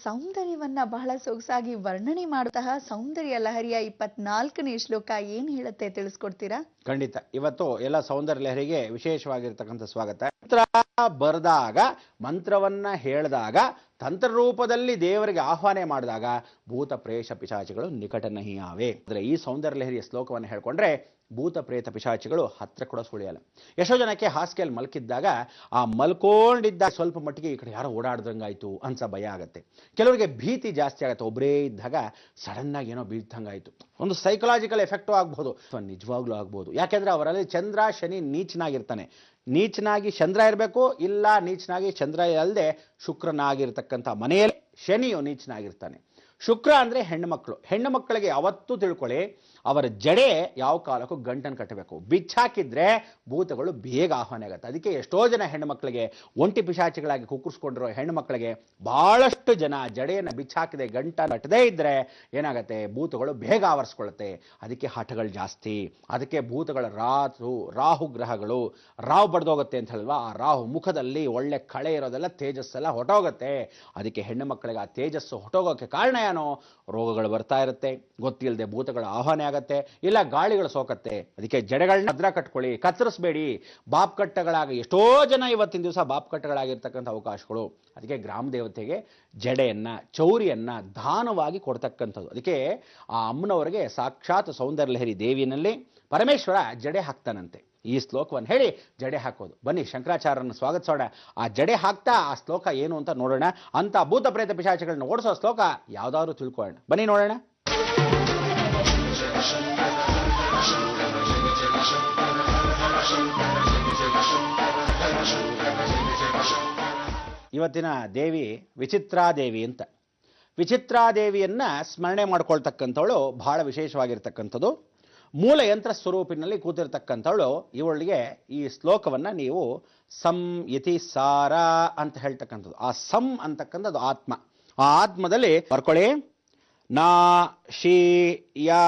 ಸೌಂದರ್ಯವನ್ನ ಬಹಳ ಸೊಗಸಾಗಿ ವರ್ಣನೆ ಮಾಡುತ್ತಾ ಸೌಂದರ್ಯ ಲಹರಿಯ 24ನೇ ಶ್ಲೋಕ ಏನ್ ಹೇಳುತ್ತೆ ತಿಳಿಸ್ಕೊಡ್ತೀರಾ? ಖಂಡಿತ. ಇವತ್ತು ಎಲ್ಲ ಸೌಂದರ್ಯ ಲಹರಿಗೆ ವಿಶೇಷವಾಗಿರ್ತಕ್ಕಂಥ ಸ್ವಾಗತ. ಮಂತ್ರ ಬರೆದಾಗ, ಮಂತ್ರವನ್ನ ಹೇಳಿದಾಗ, ತಂತ್ರ ರೂಪದಲ್ಲಿ ದೇವರಿಗೆ ಆಹ್ವಾನ ಮಾಡಿದಾಗ ಭೂತ ಪ್ರೇಷ ಪಿಶಾಚಿಗಳು ನಿಕಟನಹಿಯಾವೆ. ಅಂದ್ರೆ ಈ ಸೌಂದರ್ಯ ಲಹರಿಯ ಶ್ಲೋಕವನ್ನು ಹೇಳ್ಕೊಂಡ್ರೆ ಭೂತ ಪ್ರೇತ ಪಿಶಾಚಿಗಳು ಹತ್ರ ಕೂಡ ಸುಳಿಯಲ್ಲ. ಎಷ್ಟೋ ಜನಕ್ಕೆ ಹಾಸಿಗೆಯಲ್ಲಿ ಮಲ್ಕಿದ್ದಾಗ ಆ ಮಲ್ಕೊಂಡಿದ್ದಾಗ ಸ್ವಲ್ಪ ಮಟ್ಟಿಗೆ ಈ ಕಡೆ ಯಾರೋ ಓಡಾಡ್ದಂಗಾಯ್ತು ಅನ್ಸ ಭಯ ಆಗುತ್ತೆ. ಕೆಲವರಿಗೆ ಭೀತಿ ಜಾಸ್ತಿ ಆಗುತ್ತೆ. ಒಬ್ಬರೇ ಇದ್ದಾಗ ಸಡನ್ ಆಗಿ ಏನೋ ಬೀಳ್ದಂಗಾಯ್ತು. ಒಂದು ಸೈಕಲಾಜಿಕಲ್ ಎಫೆಕ್ಟು ಆಗ್ಬಹುದು ಅಥವಾ ನಿಜವಾಗ್ಲೂ ಆಗ್ಬಹುದು. ಯಾಕೆಂದ್ರೆ ಅವರಲ್ಲಿ ಚಂದ್ರ ಶನಿ ನೀಚನಾಗಿರ್ತಾನೆ. ನೀಚನಾಗಿ ಚಂದ್ರ ಇರಬೇಕು, ಇಲ್ಲ ನೀಚನಾಗಿ ಚಂದ್ರ ಅಲ್ಲದೆ ಶುಕ್ರನಾಗಿರ್ತಕ್ಕಂಥ ಮನೆಯಲ್ಲಿ ಶನಿಯು ನೀಚನಾಗಿರ್ತಾನೆ. ಶುಕ್ರ ಅಂದ್ರೆ ಹೆಣ್ಣು ಮಕ್ಕಳು. ಹೆಣ್ಣು ಮಕ್ಕಳಿಗೆ ಯಾವತ್ತೂ ತಿಳ್ಕೊಳ್ಳಿ, ಅವರ ಜಡೆ ಯಾವ ಕಾಲಕ್ಕೂ ಗಂಟನ್ನು ಕಟ್ಟಬೇಕು. ಬಿಚ್ಚಾಕಿದ್ರೆ ಭೂತಗಳು ಬೇಗ ಆಹ್ವಾನ ಆಗುತ್ತೆ. ಅದಕ್ಕೆ ಎಷ್ಟೋ ಜನ ಹೆಣ್ಣು ಮಕ್ಕಳಿಗೆ ಒಂಟಿ ಪಿಶಾಚಿಗಳಾಗಿ ಕುಕ್ಕರಿಸ್ಕೊಂಡಿರೋ ಹೆಣ್ಣು ಮಕ್ಕಳಿಗೆ ಬಹಳಷ್ಟು ಜನ ಜಡೆಯನ್ನು ಬಿಚ್ಚಾಕಿದೆ ಗಂಟ ಕಟ್ಟದೇ ಇದ್ರೆ ಏನಾಗುತ್ತೆ, ಭೂತಗಳು ಬೇಗ ಆವರಿಸ್ಕೊಳ್ಳುತ್ತೆ. ಅದಕ್ಕೆ ಹಠಗಳು ಜಾಸ್ತಿ. ಅದಕ್ಕೆ ಭೂತಗಳ ರಾಹು ಗ್ರಹಗಳು ರಾಹು ಬಡ್ದೋಗುತ್ತೆ ಅಂತ ಹೇಳಲ್ವಾ, ಆ ರಾಹು ಮುಖದಲ್ಲಿ ಒಳ್ಳೆ ಕಳೆ ಇರೋದೆಲ್ಲ ತೇಜಸ್ಸೆಲ್ಲ ಹೊಟ್ಟೋಗುತ್ತೆ. ಅದಕ್ಕೆ ಹೆಣ್ಣು ಮಕ್ಕಳಿಗೆ ಆ ತೇಜಸ್ಸು ಹೊಟ್ಟೋಗೋಕ್ಕೆ ಕಾರಣ ಏನೋ, ರೋಗಗಳು ಬರ್ತಾ ಇರುತ್ತೆ, ಗೊತ್ತಿಲ್ಲದೆ ಭೂತಗಳ ಆಹ್ವಾನ ಆಗತ್ತೆ, ಇಲ್ಲ ಗಾಳಿಗಳು ಸೋಕತ್ತೆ. ಅದಕ್ಕೆ ಜಡೆಗಳನ್ನ ಭದ್ರ ಕಟ್ಕೊಳ್ಳಿ, ಕತ್ತರಿಸಬೇಡಿ. ಬಾಪ್ ಕಟ್ಟಗಳಾಗಿ ಎಷ್ಟೋ ಜನ ಇವತ್ತಿನ ದಿವಸ ಬಾಪ್ ಕಟ್ಟಗಳಾಗಿರ್ತಕ್ಕಂಥ ಅವಕಾಶಗಳು. ಅದಕ್ಕೆ ಗ್ರಾಮ ದೇವತೆಗೆ ಜಡೆಯನ್ನ ಚೌರಿಯನ್ನ ದಾನವಾಗಿ ಕೊಡ್ತಕ್ಕಂಥದ್ದು. ಅದಕ್ಕೆ ಆ ಅಮ್ಮನವರಿಗೆ ಸಾಕ್ಷಾತ್ ಸೌಂದರ್ಯ ಲಹರಿ ದೇವಿಯಲ್ಲಿ ಪರಮೇಶ್ವರ ಜಡೆ ಹಾಕ್ತಾನಂತೆ. ಈ ಶ್ಲೋಕವನ್ನು ಹೇಳಿ ಜಡೆ ಹಾಕೋದು. ಬನ್ನಿ ಶಂಕರಾಚಾರ್ಯರನ್ನು ಸ್ವಾಗತಿಸೋಣ. ಆ ಜಡೆ ಹಾಕ್ತಾ ಆ ಶ್ಲೋಕ ಏನು ಅಂತ ನೋಡೋಣ. ಅಂತ ಭೂತ ಪ್ರೇತ ಪಿಶಾಚಿಗಳನ್ನ ಓಡಿಸೋ ಶ್ಲೋಕ ಯಾವ್ದಾದ್ರು ತಿಳ್ಕೊಳ್ಳೋಣ. ಬನ್ನಿ ನೋಡೋಣ. ಇವತ್ತಿನ ದೇವಿ ವಿಚಿತ್ರಾದೇವಿ ಅಂತ. ವಿಚಿತ್ರಾದೇವಿಯನ್ನ ಸ್ಮರಣೆ ಮಾಡ್ಕೊಳ್ತಕ್ಕಂಥವಳು ಬಹಳ ವಿಶೇಷವಾಗಿರ್ತಕ್ಕಂಥದ್ದು. ಮೂಲ ಯಂತ್ರ ಸ್ವರೂಪಿನಲ್ಲಿ ಕೂತಿರ್ತಕ್ಕಂಥವಳು. ಇವಳಿಗೆ ಈ ಶ್ಲೋಕವನ್ನ ನೀವು ಸಂ ಯತಿ ಸಾರ ಅಂತ ಹೇಳ್ತಕ್ಕಂಥದ್ದು. ಆ ಸಂ ಅಂತಕ್ಕಂಥದ್ದು ಆತ್ಮ. ಆ ಆತ್ಮದಲ್ಲಿ ಬರ್ಕೊಳ್ಳಿ. ನಾ ಶಿ ಯಾ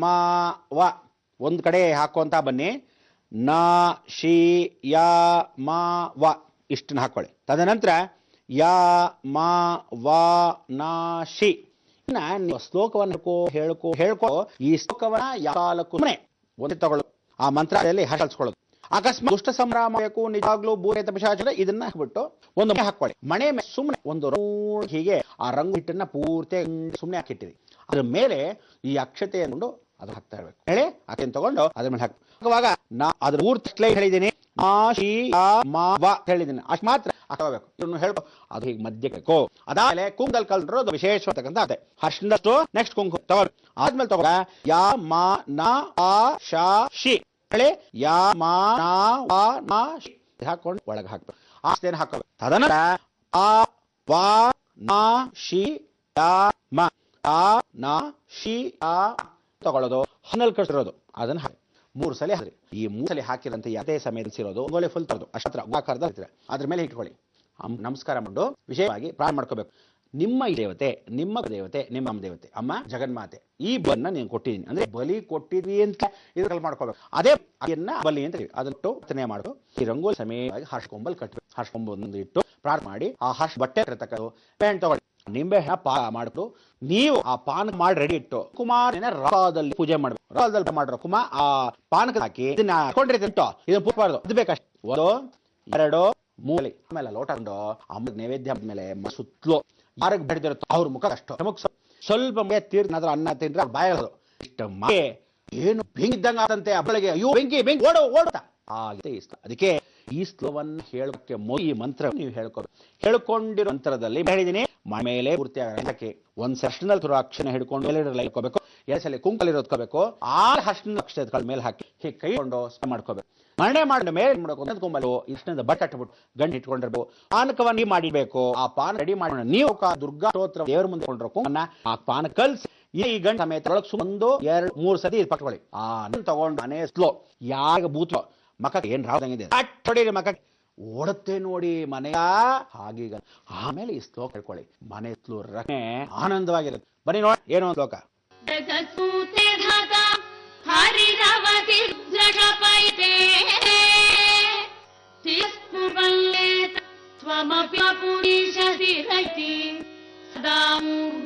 ಮಾ ವ ಒಂದು ಕಡೆ ಹಾಕುವಂತ ಬನ್ನಿ. ನಾ ಶಿ ಯಾ ಮಾ ವ ಇಷ್ಟನ್ನ ಹಾಕೊಳ್ಳಿ. ತದನಂತರ ಯಾ ಮಾ ವಾ ನಾ ಶಿ. ನೀವು ಶ್ಲೋಕವನ್ನು ಹೇಳ್ಕೋ ಈ ಶ್ಲೋಕವನ್ನ ಯಾಕಾಲಕ್ಕೂ ಒಂದೇ ತಗೊಳ್ಳೋದು. ಆ ಮಂತ್ರದಲ್ಲಿ ಹರಳಿಸ್ಕೊಳ್ಳೋದು. ಅಕಸ್ಮಾತ್ ದುಷ್ಟ ಸಂಭ್ರಮ ಬೇಕು ನಿಜವಾಗ್ಲೂ ಭೂತ ಪಿಶಾಚ ಇದನ್ನ ಹಾಕ್ಬಿಟ್ಟು ಒಂದು ಹಾಕೊಳ್ಳಿ. ಮಣೆ ಸುಮ್ಮನೆ ಒಂದು ರೌಂಡ್ ಹೀಗೆ ಆ ರಂಗು ಹಿಟ್ಟನ್ನ ಪೂರ್ತಿ ಸುಮ್ಮನೆ ಹಾಕಿಟ್ಟಿರಿ. ಅದ್ರ ಮೇಲೆ ಈ ಅಕ್ಷತೆಯನ್ನು ಅದು ಹಾಕ್ತಾ ಇರ್ಬೇಕು. ಹೇಳಿ ಅಕ್ಷತೆ ತಗೊಂಡು ಅದ್ರ ಮೇಲೆ ಹಾಕುವಾಗ ನಾ ಅದ್ರ ಪೂರ್ತಿ ಹೇಳಿದ್ದೀನಿ. ಹೇಳಿದ್ದೀನಿ ಅಷ್ಟು ಮಾತ್ರ ಹಾಕೋಬೇಕು. ಇದನ್ನು ಹೇಳ್ಕೊ. ಅದು ಹೀಗೆ ಮಧ್ಯಕ್ಕೆ ಅದಾದ್ಮೇಲೆ ಕುಂಕಲ್ ಕಲ್ರೋದು ವಿಶೇಷವಾದಕ್ಕಂತ ಅದೇ ಅರ್ಶಿನದಷ್ಟು ನೆಕ್ಸ್ಟ್ ಕುಂಕುಮ ತಗೋ. ಆದ್ಮೇಲೆ ತಗೋ ಯಾ ಮಾ ನಾ ಆ ಶಾ ಶಿ ಹೇಳಿ. ಯಾ ಮಾ ನಾ ವಾ ನಾ ಶಿ ಹಾಕೊಂಡು ಒಳಗೆ ಹಾಕ್ಬೇಕು. ಆಸ್ತೇನ ಹಾಕೋಬೇಕು. ತದನಂತರ ಆ ವಾ ನಾ ಶಿ ಯಾ ಮ ಆ ನಾ ಶಿ ಆ ತಗೊಳ್ಳೋದು. ಹನ್ನೆರಡು ಕಟ್ಟಿರೋದು ಅದನ್ನ ಹಾಕಿ 3 ಸಲ ಹಾಕ್ರಿ. ಈ 3 ಸಲ ಹಾಕಿರಂತೆ ಯಾವುದೇ ಸಮಯದಲ್ಲಿರೋದು ಗೋಲೆ ಫುಲ್ ತರೋದು ಅಷ್ಟತ್ರ ಆಕಾರದ ಅದ್ರ ಮೇಲೆ ಇಟ್ಕೊಳ್ಳಿ. ನಮಸ್ಕಾರ ಮಾಡು. ವಿಶೇಷವಾಗಿ ಪ್ರಾರಂಭ ಮಾಡ್ಕೋಬೇಕು. ನಿಮ್ಮ ದೇವತೆ, ನಿಮ್ಮ ದೇವತೆ, ನಿಮ್ಮ ಅಮ್ಮ ದೇವತೆ, ಅಮ್ಮ ಜಗನ್ಮಾತೆ, ಈ ಬನ್ನ ನೀನು ಕೊಟ್ಟಿದ್ದೀನಿ ಅಂದ್ರೆ ಬಲಿ ಕೊಟ್ಟಿದ್ವಿ ಅಂತ ಇದ್ರಲ್ಲಿ ಮಾಡ್ಕೋಬೇಕು. ಅದೇ ಬಲಿ ಅಂತ ಅದನ್ನು ರಚನೆ ಮಾಡೋದು. ಈ ರಂಗೋಲಿ ಸಮಯವಾಗಿ ಹರ್ಷಕೊಂಬಲ್ ಕಟ್ಟಬೇಕು. ಹರ್ಷಕೊಂಬ ಇಟ್ಟು ಪ್ರಾರ್ಥನೆ ಮಾಡಿ ಆ ಹರ್ಷ ಬಟ್ಟೆ ಇರತಕ್ಕದ್ದು ಪೇಂಟ್ ತಗೊಳ್ಳಿ. ನಿಂಬೆ ಪಾಕ ಮಾಡ್ಬಿಟ್ಟು ನೀವು ಆ ಪಾನಕ ಮಾಡಿ ರೆಡಿ ಇಟ್ಟು ಕುಮಾರನ ರಾದಲ್ಲಿ ಪೂಜೆ ಮಾಡ್ಬೇಕು. ರಾದಲ್ಲಿ ಮಾಡ್ರ ಕುಮಾರ್ ಆ ಪಾನಕ ಹಾಕಿ ಇದನ್ನ ಹಾಕೊಂಡಿರ್ತಿಂಟು ಇದನ್ನ ಪೂಜೆ ಅದು ಬೇಕಷ್ಟು. 1 2 3 ಆಮೇಲೆ ಲೋಟ ಕೊಂಡು ಅಮ್ಮ ನೈವೇದ್ಯ ಆದ್ಮೇಲೆ ಸುತ್ತಲೂ ಯಾರಿಗೆ ಬೆಳೆದಿರುತ್ತೋ ಅವ್ರ ಮುಖ ಅಷ್ಟು ಸ್ವಲ್ಪ ತೀರ್ನಾದ್ರೂ ಅನ್ನ ತಿಂದ್ರೆ ಬಾಯದು ಇಷ್ಟ ಏನು ಬೆಂಕಿ ಇದ್ದಂಗ ಆದಂತೆ ಹಬ್ಬಳಿಗೆ ಅಯ್ಯೋ ಬೆಂಕಿ ಬೆಂಕಿ ಓಡೋ ಓಡ್ತಾ ಆಗಿದೆ ಇಷ್ಟ. ಅದಕ್ಕೆ ಈ ಶ್ಲೋಕವನ್ನು ಹೇಳೋಕ್ಕೆ ಈ ಮಂತ್ರ ನೀವು ಹೇಳ್ಕೊಂಡಿರೋ ಮಂತ್ರದಲ್ಲಿ ಹೇಳಿದೀನಿ. ಮೇಲೆ ಪೂರ್ತಿ ಹಾಕಿ ಒಂದ್ ಸೆಷನಲ್ ಅಕ್ಷರ ಹಿಡ್ಕೊಂಡು ಮೇಲೆ ಇಟ್ಕೋಬೇಕು. 2 ಸಲ ಕುಂಕಲ್ ಇರೋದ್ಕೋಬೇಕು. 6 ಹರ್ಷಣ ಅಕ್ಷರಗಳ ಮೇಲೆ ಹಾಕಿ ಹೀಗೆ ಕೈಕೊಂಡು ಮಾಡ್ಕೋಬೇಕು. ಮರಣೆ ಮಾಡಿದ ಮೇಲೆ ಮಾಡ್ಕೊಂಡು ಇಷ್ಟದಿಂದ ಬಟ್ಟೆ ಹಟ್ಬಿಟ್ಟು ಗಂಟು ಇಟ್ಕೊಂಡಿರ್ಬೇಕು. ಪಾನಕವನ್ನು ಮಾಡಿಬೇಕು. ಆ ಪಾನ ರೆಡಿ ಮಾಡೋಣ. ನೀವು ದುರ್ಗಾ ಸ್ತೋತ್ರ ದೇವರ ಮುಂದೆ ಕೊಂಡಿರೋ ಆ ಪಾನ ಕಲ್ಸಿ ಈ ಗಂಟೆ ಸಮೇತ 1 2 3 ಸತಿ ಪಟ್ಕೊಳ್ಳಿ. ಆ ತಗೊಂಡು ಮನೆ ಸ್ಲೋ ಯಾಗ ಬೂತ್ಲೋ ಮಕ ಏನ್ ರಾವ್ದಂಗಿದೆ ಹೊಡೀರಿ ಮಕ ಓಡುತ್ತೆ ನೋಡಿ ಮನೆಯ ಹಾಗೀಗ. ಆಮೇಲೆ ಈ ಶ್ಲೋಕ ಹೇಳ್ಕೊಳ್ಳಿ. ಮನೆ ರಚನೆ ಆನಂದವಾಗಿರುತ್ತೆ. ಬನ್ನಿ ನೋಡಿ ಏನು ಒಂದು ಶ್ಲೋಕ.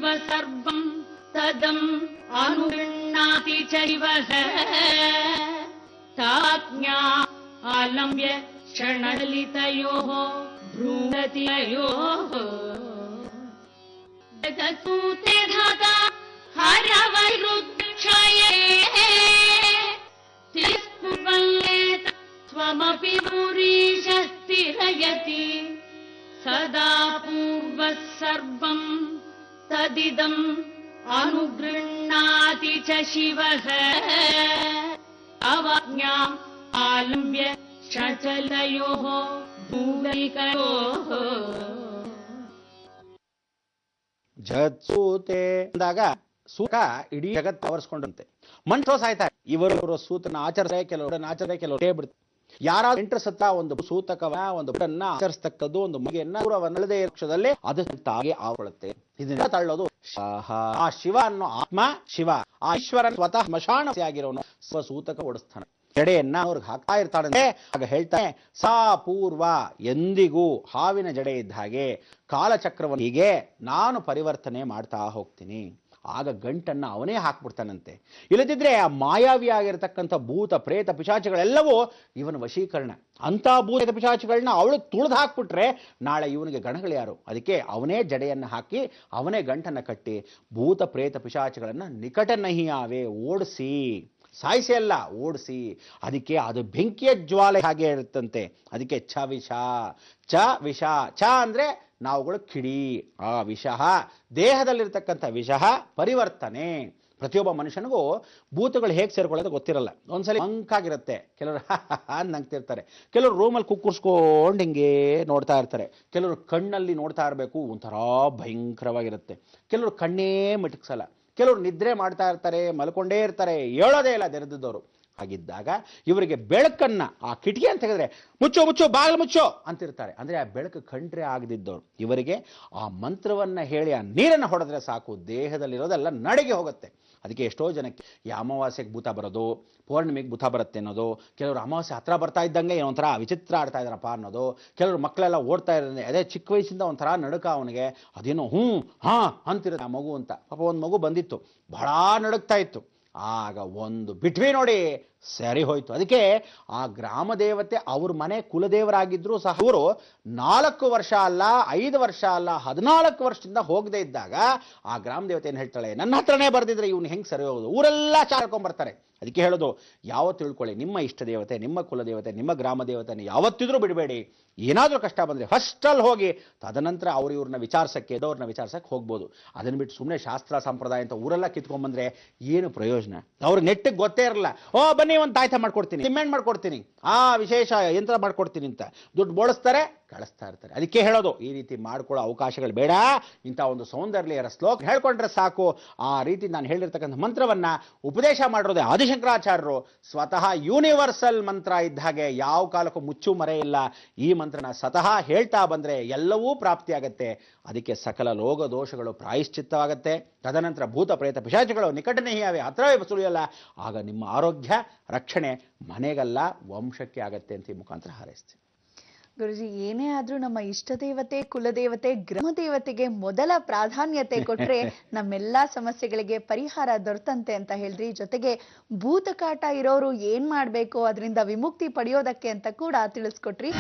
सर्वं तदम् अनुगृह्णाति चैवः ताज्ञा आलम्ब्य क्षणलितयोः भ्रूणतियोः जगत्सूते धाता हरवैरुक्षये तिस्पुवल्लेत स्वमपि पुरीशः स्थिरयति सदा पूर्वः सर्वं तदिदम् अनुगृह्णाति च शिवः अवाज्ञाम् आलम्ब्य शचलयोः भूमिकयोः ಜಗತ್ಸೂತೆ ಅಂದಾಗ ಸೂತ ಇಡೀ ಜಗತ್ತು ಆವರಿಸ್ಕೊಂಡಂತೆ ಮನುಷ್ಯರು ಸಾಯ್ತಾರೆ. ಇವರು ಸೂತನ ಆಚರಿಸೇ ಕೆಲವರು ಬಿಡ್ತಾರೆ. ಯಾರಾದ್ರೂ ಎಂಟು ಸತ್ತ ಒಂದು ಸೂತಕವ ಒಂದು ಬಿಡನ್ನ ಆಚರಿಸ್ತಕ್ಕದ್ದು ಒಂದು ಮುಗಿಯನ್ನ ದೂರವನ್ನಳದೇ ಪಕ್ಷದಲ್ಲಿ ಅದು ತಾಗೆ ಆವಕೊಳ್ಳುತ್ತೆ. ಇದನ್ನ ತಳ್ಳೋದು ಆ ಶಿವ ಅನ್ನೋ ಆತ್ಮ ಶಿವ ಆ ಈಶ್ವರನ ಸ್ವತಃ ಸ್ಮಶಾನ ಆಗಿರೋನು ಸೂತಕ ಓಡಿಸ್ತಾನೆ. ಜಡೆಯನ್ನ ಅವ್ರಿಗೆ ಹಾಕ್ತಾ ಇರ್ತಾಳೆ. ಆಗ ಹೇಳ್ತಾನೆ ಸಾ ಪೂರ್ವ ಎಂದಿಗೂ ಹಾವಿನ ಜಡೆ ಇದ್ದ ಹಾಗೆ ಕಾಲಚಕ್ರವನ್ನು ಹೀಗೆ ನಾನು ಪರಿವರ್ತನೆ ಮಾಡ್ತಾ ಹೋಗ್ತೀನಿ. ಆಗ ಗಂಟನ್ನ ಅವನೇ ಹಾಕ್ಬಿಡ್ತಾನಂತೆ. ಇಲ್ಲದಿದ್ರೆ ಆ ಮಾಯಾವಿ ಆಗಿರತಕ್ಕಂಥ ಭೂತ ಪ್ರೇತ ಪಿಶಾಚಿಗಳೆಲ್ಲವೂ ಇವನ ವಶೀಕರಣ. ಅಂತ ಭೂತ ಪಿಶಾಚಿಗಳನ್ನ ಅವಳು ತುಳಿದು ಹಾಕ್ಬಿಟ್ರೆ ನಾಳೆ ಇವನಿಗೆ ಗಣಗಳು ಯಾರು? ಅದಕ್ಕೆ ಅವನೇ ಜಡೆಯನ್ನ ಹಾಕಿ ಅವನೇ ಗಂಟನ್ನ ಕಟ್ಟಿ ಭೂತ ಪ್ರೇತ ಪಿಶಾಚಿಗಳನ್ನ ನಿಕಟ ನಹಿಯಾವೆ ಓಡಿಸಿ, ಸಾಯಿಸಿ ಅಲ್ಲ ಓಡಿಸಿ. ಅದಕ್ಕೆ ಅದು ಬೆಂಕಿಯ ಜ್ವಾಲೆ ಹಾಗೆ ಇರುತ್ತಂತೆ. ಅದಕ್ಕೆ ಛ ವಿಷ ಛ ಅಂದ್ರೆ ನಾವುಗಳು ಕಿಡಿ, ಆ ವಿಷ ದೇಹದಲ್ಲಿರ್ತಕ್ಕಂಥ ವಿಷ ಪರಿವರ್ತನೆ. ಪ್ರತಿಯೊಬ್ಬ ಮನುಷ್ಯನಿಗೂ ಭೂತಗಳು ಹೇಗೆ ಸೇರ್ಕೊಳ್ಳೋದು ಗೊತ್ತಿರಲ್ಲ. ಒಂದ್ಸಲಿ ಮಂಕಾಗಿರುತ್ತೆ, ಕೆಲವರು ನಗ್ತಿರ್ತಾರೆ, ಕೆಲವರು ರೂಮಲ್ಲಿ ಕುಕ್ಕುರ್ಸ್ಕೊಂಡು ಹಿಂಗೆ ನೋಡ್ತಾ ಇರ್ತಾರೆ, ಕೆಲವರು ಕಣ್ಣಲ್ಲಿ ನೋಡ್ತಾ ಇರಬೇಕು ಒಂಥರ ಭಯಂಕರವಾಗಿರುತ್ತೆ, ಕೆಲವರು ಕಣ್ಣೇ ಮಿಟಕ್ಸಲ್ಲ, ಕೆಲವರು ನಿದ್ರೆ ಮಾಡ್ತಾ ಇರ್ತಾರೆ, ಮಲ್ಕೊಂಡೇ ಇರ್ತಾರೆ, ಹೇಳೋದೇ ಇಲ್ಲ ತೆರೆದಿದ್ದವರು. ಹಾಗಿದ್ದಾಗ ಇವರಿಗೆ ಬೆಳಕನ್ನ ಆ ಕಿಟಕಿ ಅಂತ ತೆಗೆದ್ರೆ ಮುಚ್ಚೋ ಮುಚ್ಚೋ ಬಾಗಿಲು ಮುಚ್ಚೋ ಅಂತಿರ್ತಾರೆ. ಅಂದ್ರೆ ಆ ಬೆಳಕು ಕಂಡ್ರೆ ಆಗದಿದ್ದವರು ಇವರಿಗೆ ಆ ಮಂತ್ರವನ್ನ ಹೇಳಿ ಆ ನೀರನ್ನು ಹೊಡೆದ್ರೆ ಸಾಕು, ದೇಹದಲ್ಲಿರೋದೆಲ್ಲ ನಡಿಗೆ ಹೋಗುತ್ತೆ. ಅದಕ್ಕೆ ಎಷ್ಟೋ ಜನಕ್ಕೆ ಈ ಅಮಾವಾಸ್ಯೆಗೆ ಭೂತ ಬರೋದು, ಪೌರ್ಣಿಮೆಗೆ ಭೂತ ಬರುತ್ತೆ ಅನ್ನೋದು, ಕೆಲವರು ಅಮಾವಾಸ್ಯೆ ಹತ್ರ ಬರ್ತಾ ಇದ್ದಂಗೆ ಒಂಥರ ವಿಚಿತ್ರ ಆಡ್ತಾ ಇದ್ದಾರಪ್ಪ ಅನ್ನೋದು, ಕೆಲವರು ಮಕ್ಕಳೆಲ್ಲ ಓಡ್ತಾ ಇರೋದೇ ಅದೇ ಚಿಕ್ಕ ವಯಸ್ಸಿಂದ ಒಂಥರ ನಡುಕ ಅವನಿಗೆ, ಅದೇನೋ ಹಾ ಅಂತಿರುತ್ತೆ ಆ ಮಗು ಅಂತ. ಪಾಪ ಒಂದು ಮಗು ಬಂದಿತ್ತು, ಬಹಳ ನಡುಕ್ತಾ ಇತ್ತು. ಆಗ ಒಂದು ಬಿಟ್ವಿ ನೋಡಿ, ಸರಿ ಹೋಯ್ತು. ಅದಕ್ಕೆ ಆ ಗ್ರಾಮ ದೇವತೆ ಅವ್ರ ಮನೆ ಕುಲದೇವರಾಗಿದ್ರು ಸಹ ಅವರು 4 ವರ್ಷ ಅಲ್ಲ 5 ವರ್ಷ ಅಲ್ಲ 14 ವರ್ಷದಿಂದ ಹೋಗದೆ ಇದ್ದಾಗ ಆ ಗ್ರಾಮ ದೇವತೆ ಏನ್ ಹೇಳ್ತಾಳೆ, ನನ್ನ ಹತ್ರನೇ ಬರ್ದಿದ್ರೆ ಇವ್ನು ಹೆಂಗ್ ಸರಿ ಹೋಗೋದು, ಊರೆಲ್ಲ ಚಾರ್ಕೊಂಡ್ಬರ್ತಾರೆ. ಅದಕ್ಕೆ ಹೇಳೋದು, ಯಾವತ್ತು ತಿಳ್ಕೊಳ್ಳಿ, ನಿಮ್ಮ ಇಷ್ಟ ದೇವತೆ, ನಿಮ್ಮ ಕುಲದೇವತೆ, ನಿಮ್ಮ ಗ್ರಾಮ ದೇವತೆನ ಯಾವತ್ತಿದ್ರೂ ಬಿಡಬೇಡಿ. ಏನಾದರೂ ಕಷ್ಟ ಬಂದರೆ ಫಸ್ಟಲ್ಲಿ ಹೋಗಿ, ತದನಂತರ ಅವ್ರು ಇವ್ರನ್ನ ವಿಚಾರಿಸಕ್ಕೆ ದವ್ರನ್ನ ವಿಚಾರಿಸಕ್ಕೆ ಹೋಗ್ಬೋದು. ಅದನ್ನು ಬಿಟ್ಟು ಸುಮ್ಮನೆ ಶಾಸ್ತ್ರ ಸಂಪ್ರದಾಯ ಅಂತ ಊರೆಲ್ಲ ಕಿತ್ಕೊಂಡ್ಬಂದ್ರೆ ಏನು ಪ್ರಯೋಜನ? ಅವ್ರಿಗೆ ನೆಟ್ಟಿಗೆ ಗೊತ್ತೇ ಇರಲ್ಲ. ಓ ಬನ್ನಿ ಒಂದು ತಾಯ್ತ ಮಾಡ್ಕೊಡ್ತೀನಿ, ಸಿಮೆಂಟ್ ಮಾಡ್ಕೊಡ್ತೀನಿ, ವಿಶೇಷ ಯಂತ್ರ ಮಾಡ್ಕೊಡ್ತೀನಿ ಅಂತ ದುಡ್ಡು ಬೋಳಿಸ್ತಾರೆ, ಕಳಿಸ್ತಾ ಇರ್ತಾರೆ. ಅದಕ್ಕೆ ಹೇಳೋದು, ಈ ರೀತಿ ಮಾಡ್ಕೊಳ್ಳೋ ಅವಕಾಶಗಳು ಬೇಡ. ಇಂಥ ಒಂದು ಸೌಂದರ್ಯರ ಶ್ಲೋಕ ಹೇಳ್ಕೊಂಡ್ರೆ ಸಾಕು. ಆ ರೀತಿ ನಾನು ಹೇಳಿರ್ತಕ್ಕಂಥ ಮಂತ್ರವನ್ನ ಉಪದೇಶ ಮಾಡಿರೋದೇ ಆದಿಶಂಕರಾಚಾರ್ಯರು. ಸ್ವತಃ ಯೂನಿವರ್ಸಲ್ ಮಂತ್ರ ಇದ್ದ ಹಾಗೆ ಯಾವ ಕಾಲಕ್ಕೂ ಮುಚ್ಚು ಮರೆ ಇಲ್ಲ. ಈ ಮಂತ್ರನ ಸತಃ ಹೇಳ್ತಾ ಬಂದ್ರೆ ಎಲ್ಲವೂ ಪ್ರಾಪ್ತಿಯಾಗತ್ತೆ. ಅದಕ್ಕೆ ಸಕಲ ಲೋಕ ದೋಷಗಳು ಪ್ರಾಯಶ್ಚಿತ್ತವಾಗತ್ತೆ. ತದನಂತರ ಭೂತ ಪ್ರೇತ ಪಿಶಾಚಿಗಳು ನಿಕಟನೇಹಿಯಾವೆ, ಹತ್ರವೇ ಸುಳಿಯಲ್ಲ. ಆಗ ನಿಮ್ಮ ಆರೋಗ್ಯ ರಕ್ಷಣೆ ಮನೆಗಲ್ಲ ವಂಶಕ್ಕೆ ಆಗತ್ತೆ ಅಂತ ಈ ಮುಖಾಂತರ ಹಾರೈಸ್ತೀನಿ. ಗುರುಜಿ, ಏನೇ ಆದ್ರೂ ನಮ್ಮ ಇಷ್ಟ ದೇವತೆ, ಕುಲದೇವತೆ, ಗ್ರಾಮ ದೇವತೆಗೆ ಮೊದಲ ಪ್ರಾಧಾನ್ಯತೆ ಕೊಟ್ರೆ ನಮ್ಮೆಲ್ಲಾ ಸಮಸ್ಯೆಗಳಿಗೆ ಪರಿಹಾರ ದೊರೆತಂತೆ ಅಂತ ಹೇಳಿದ್ರಿ. ಜೊತೆಗೆ ಭೂತಕಾಟ ಇರೋರು ಏನ್ ಮಾಡ್ಬೇಕು, ಅದರಿಂದ ವಿಮುಕ್ತಿ ಪಡೆಯೋದಕ್ಕೆ ಅಂತ ಕೂಡ ತಿಳಿಸ್ಕೊಟ್ರಿ.